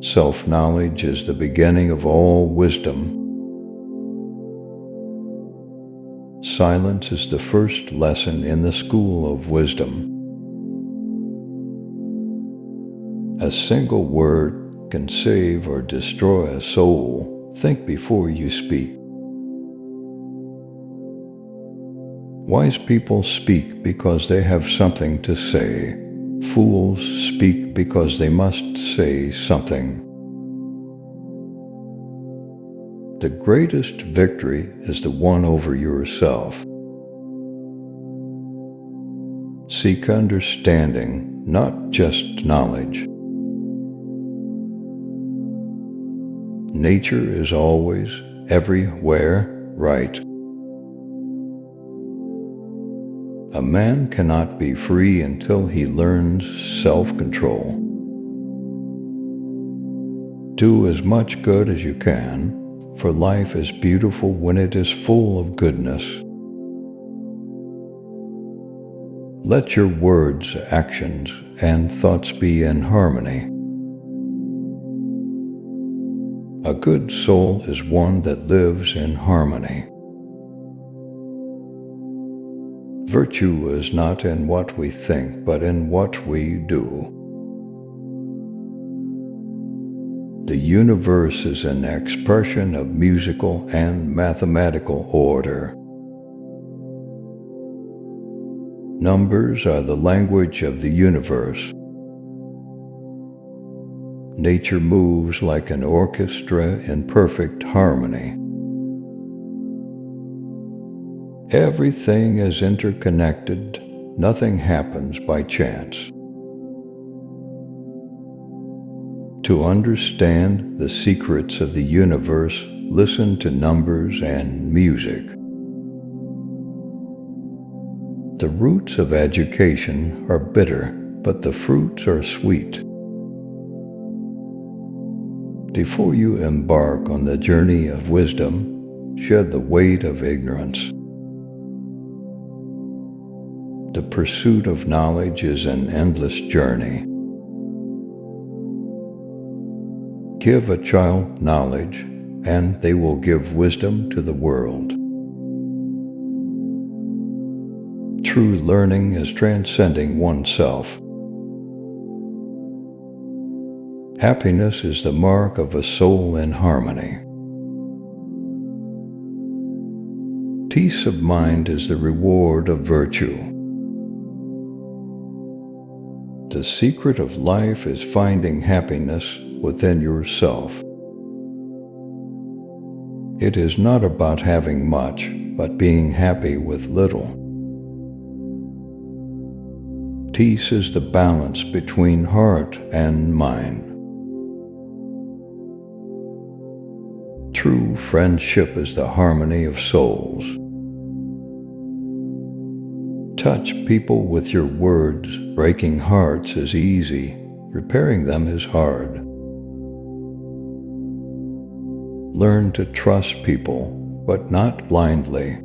Self-knowledge is the beginning of all wisdom. Silence is the first lesson in the school of wisdom. A single word can save or destroy a soul. Think before you speak. Wise people speak because they have something to say. Fools speak because they must say something. The greatest victory is the one over yourself. Seek understanding, not just knowledge. Nature is always, everywhere, right. A man cannot be free until he learns self-control. Do as much good as you can, for life is beautiful when it is full of goodness. Let your words, actions, and thoughts be in harmony. A good soul is one that lives in harmony. Virtue is not in what we think, but in what we do. The universe is an expression of musical and mathematical order. Numbers are the language of the universe. Nature moves like an orchestra in perfect harmony. Everything is interconnected. Nothing happens by chance. To understand the secrets of the universe, listen to numbers and music. The roots of education are bitter, but the fruits are sweet. Before you embark on the journey of wisdom, shed the weight of ignorance. The pursuit of knowledge is an endless journey. Give a child knowledge, and they will give wisdom to the world. True learning is transcending oneself. Happiness is the mark of a soul in harmony. Peace of mind is the reward of virtue. The secret of life is finding happiness within yourself. It is not about having much, but being happy with little. Peace is the balance between heart and mind. True friendship is the harmony of souls. Touch people with your words. Breaking hearts is easy. Repairing them is hard. Learn to trust people, but not blindly.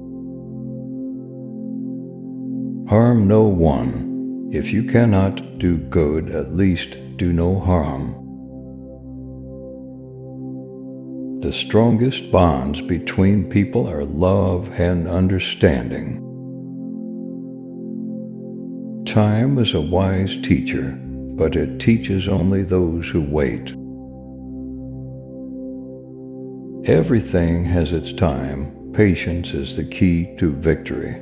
Harm no one. If you cannot do good, at least do no harm. The strongest bonds between people are love and understanding. Time is a wise teacher, but it teaches only those who wait. Everything has its time. Patience is the key to victory.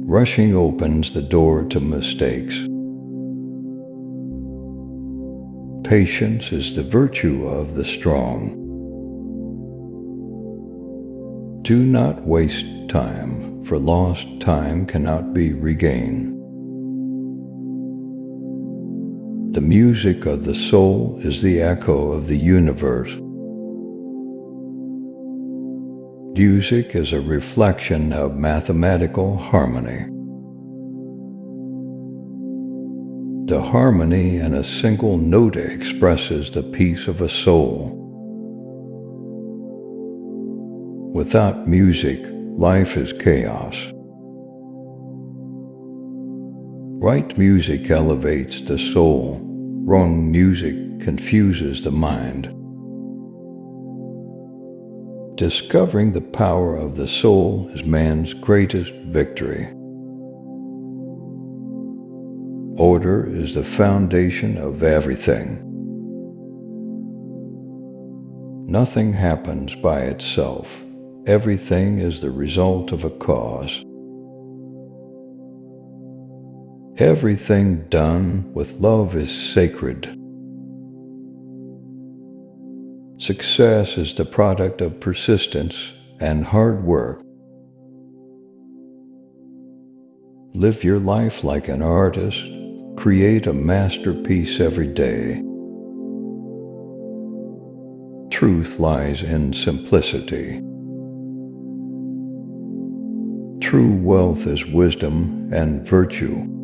Rushing opens the door to mistakes. Patience is the virtue of the strong. Do not waste time, for lost time cannot be regained. The music of the soul is the echo of the universe. Music is a reflection of mathematical harmony. The harmony in a single note expresses the peace of a soul. Without music, life is chaos. Right music elevates the soul. Wrong music confuses the mind. Discovering the power of the soul is man's greatest victory. Order is the foundation of everything. Nothing happens by itself. Everything is the result of a cause. Everything done with love is sacred. Success is the product of persistence and hard work. Live your life like an artist. Create a masterpiece every day. Truth lies in simplicity. True wealth is wisdom and virtue.